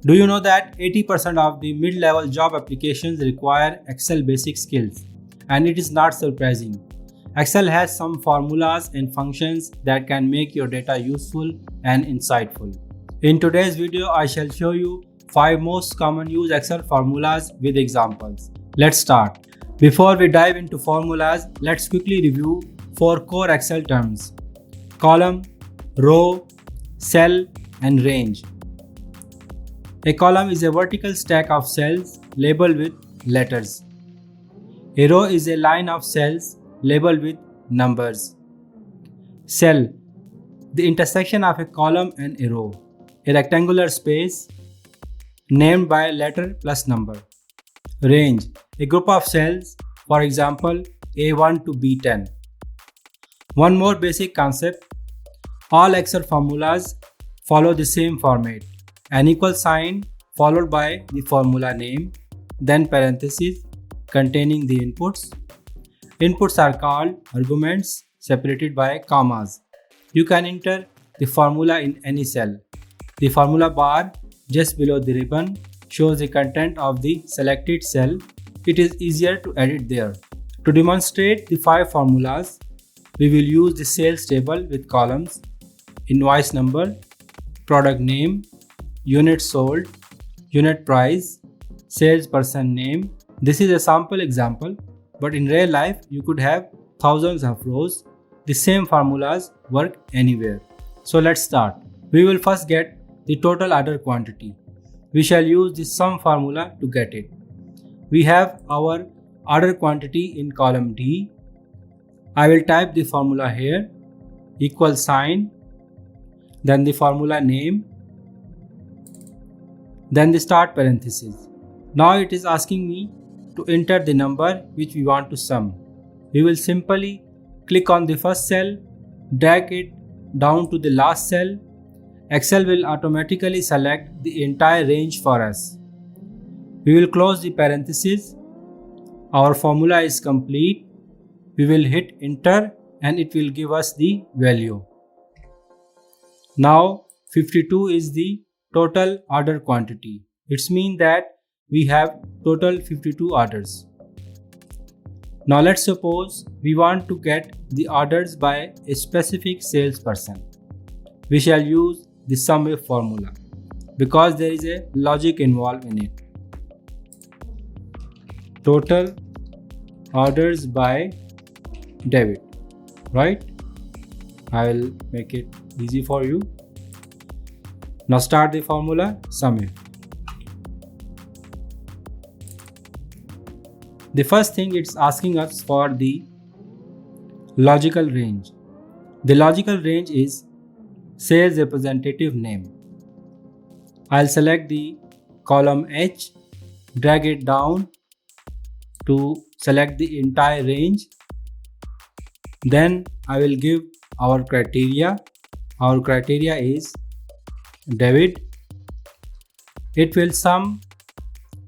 Do you know that 80% of the mid-level job applications require Excel basic skills? And it is not surprising. Excel has some formulas and functions that can make your data useful and insightful. In today's video, I shall show you 5 most common used Excel formulas with examples. Let's start. Before we dive into formulas, let's quickly review 4 core Excel terms: column, row, cell, and range. A column is a vertical stack of cells labeled with letters. A row is a line of cells labeled with numbers. Cell, the intersection of a column and a row. A rectangular space named by letter plus number. Range, a group of cells, for example A1 to B10. One more basic concept: all Excel formulas follow the same format. An equal sign followed by the formula name, then parentheses containing the inputs. Inputs are called arguments separated by commas. You can enter the formula in any cell. The formula bar just below the ribbon shows the content of the selected cell. It is easier to edit there. To demonstrate the 5 formulas, we will use the sales table with columns: invoice number, product name, unit sold, unit price, salesperson name. This is a sample example, but in real life you could have thousands of rows. The same formulas work anywhere. So let's start. We will first get the total order quantity. We shall use the sum formula to get it. We have our order quantity in column D. I will type the formula here: equal sign, then the formula name, then the start parenthesis. Now it is asking me to enter the number which we want to sum. We will simply click on the first cell, drag it down to the last cell. Excel will automatically select the entire range for us. We will close the parenthesis. Our formula is complete. We will hit enter and it will give us the value. Now 52 is the total order quantity. It means that we have total 52 orders. Now let's suppose we want to get the orders by a specific salesperson. We shall use the SUMIF formula because there is a logic involved in it. Total orders by David, right? I will make it easy for you. Now start the formula SUMIF. The first thing it's asking us for the logical range. The logical range is sales representative name. I'll select the column H, drag it down to select the entire range. Then I will give our criteria. Our criteria is David. It will sum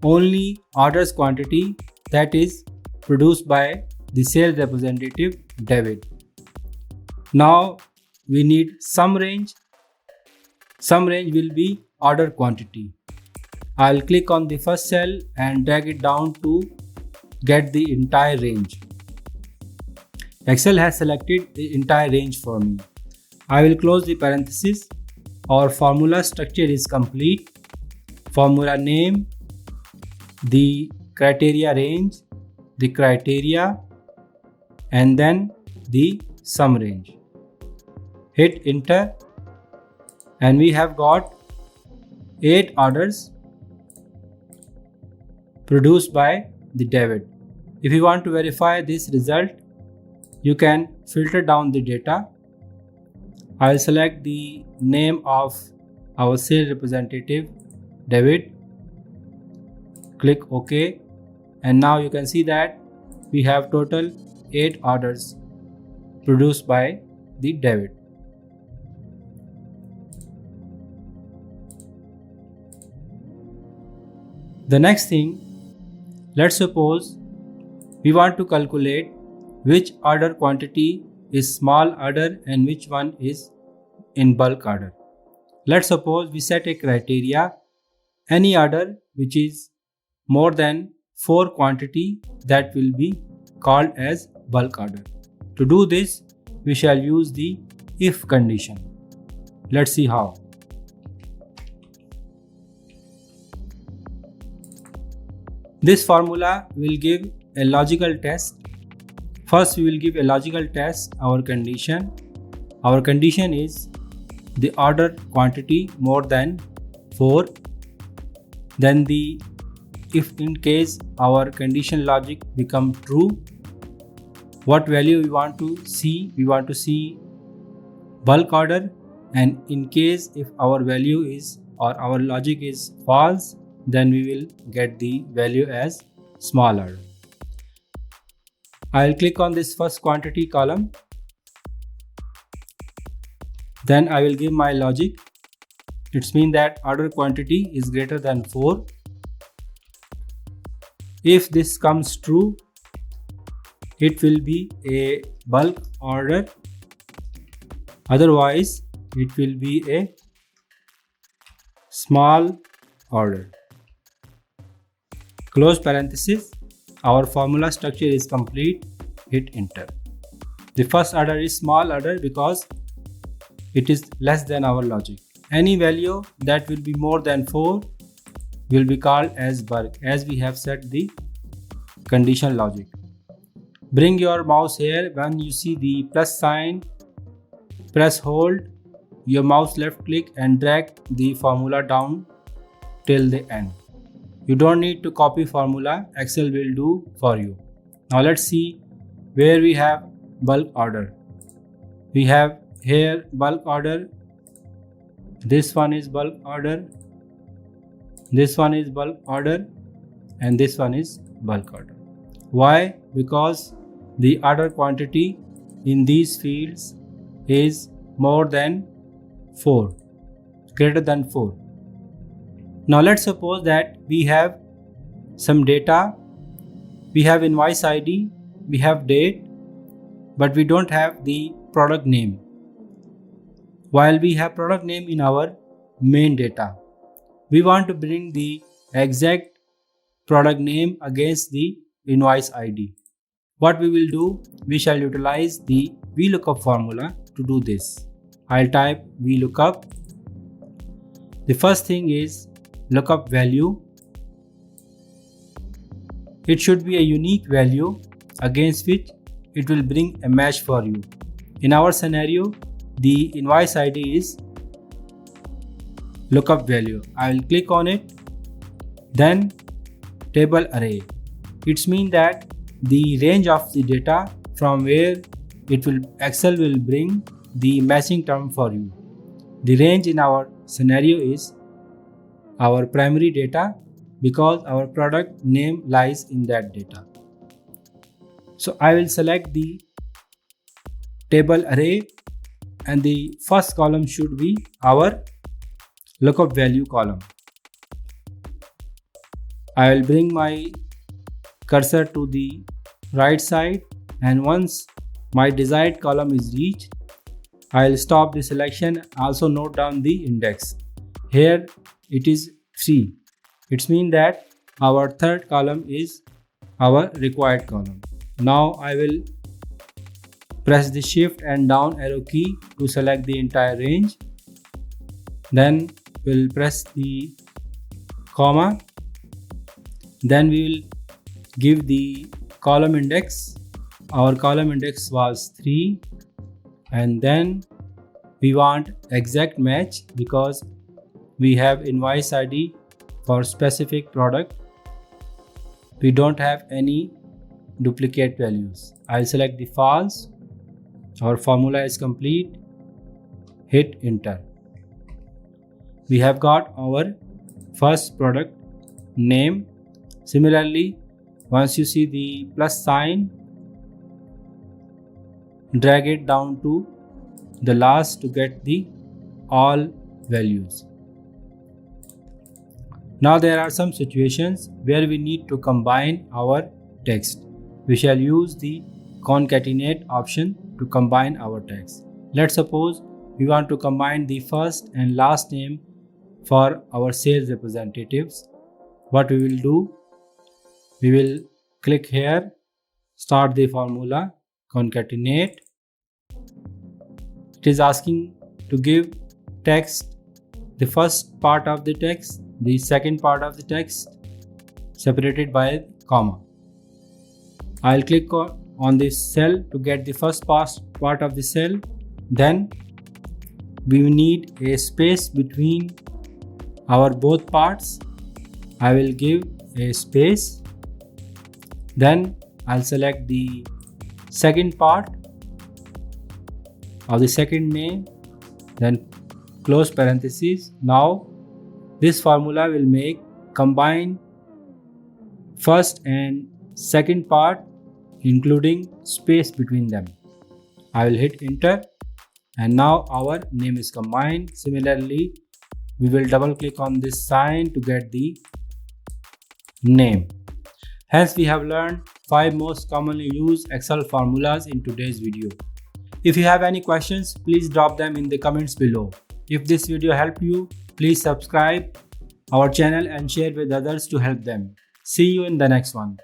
only orders quantity that is produced by the sales representative David. Now we need sum range. Sum range will be order quantity. I'll click on the first cell and drag it down to get the entire range. Excel has selected the entire range for me. I will close the parenthesis. Our formula structure is complete. Formula name, the criteria range, the criteria, and then the sum range. Hit enter and we have got 8 orders produced by the David. If you want to verify this result, you can filter down the data. I will select the name of our sales representative David. Click OK, and now you can see that we have total 8 orders produced by the David. The next thing, let's suppose we want to calculate which order quantity is small order and which one is in bulk order. Let's suppose we set a criteria Any order which is more than 4 quantity, that will be called as bulk order. To do this, we shall use the if condition. Let's see how. This formula will give a logical test. First, we will give a logical test, our condition. Our condition is the order quantity more than 4. Then if in case our condition logic become true, what value we want to see? We want to see bulk order, and in case if our value is or our logic is false, then we will get the value as small order. I will click on this first quantity column. Then I will give my logic. It means that order quantity is greater than 4. If this comes true, it will be a bulk order. Otherwise, it will be a small order. Close parenthesis. Our formula structure is complete. Hit enter. The first order is small order because it is less than our logic. Any value that will be more than 4 will be called as bulk, as we have set the condition logic. Bring your mouse here. When you see the plus sign, press hold your mouse left click and drag the formula down till the end. You don't need to copy formula, Excel will do for you. Now let's see where we have bulk order. We have here bulk order. This one is bulk order. This one is bulk order, and this one is bulk order. Why? Because the order quantity in these fields is more than 4, greater than 4. Now let's suppose that we have some data, we have invoice ID, we have date, but we don't have the product name. While we have product name in our main data, we want to bring the exact product name against the invoice ID. What we will do, we shall utilize the VLOOKUP formula to do this. I'll type VLOOKUP. The first thing is lookup value. It should be a unique value against which it will bring a match for you. In our scenario, the invoice ID is lookup value. I will click on it. Then table array. It means that the range of the data from where Excel will bring the matching term for you. The range in our scenario is our primary data because our product name lies in that data. So I will select the table array, and the first column should be our lookup value column. I will bring my cursor to the right side, and once my desired column is reached, I will stop the selection. Also note down the index. Here it is 3. It means that our third column is our required column. Now I will press the shift and down arrow key to select the entire range. Then we'll press the comma. Then we will give the column index. Our column index was 3, and then we want exact match because we have invoice ID for specific product. We don't have any duplicate values. I'll select the false. Our formula is complete. Hit enter. We have got our first product name. Similarly, once you see the plus sign, drag it down to the last to get the all values. Now there are some situations where we need to combine our text. We shall use the concatenate option to combine our text. Let's suppose we want to combine the first and last name for our sales representatives. What we will do, we will click here, start the formula, concatenate. It is asking to give text, the first part of the text, the second part of the text separated by a comma. I'll click on this cell to get the first part of the cell. Then we need a space between our both parts. I will give a space. Then I'll select the second part of the second name, then close parentheses. Now this formula will make combine first and second part including space between them. I will hit enter and now our name is combined. Similarly, we will double click on this sign to get the name. Hence, we have learned 5 most commonly used Excel formulas in today's video. If you have any questions, please drop them in the comments below. If this video helped you, please subscribe our channel and share with others to help them. See you in the next one.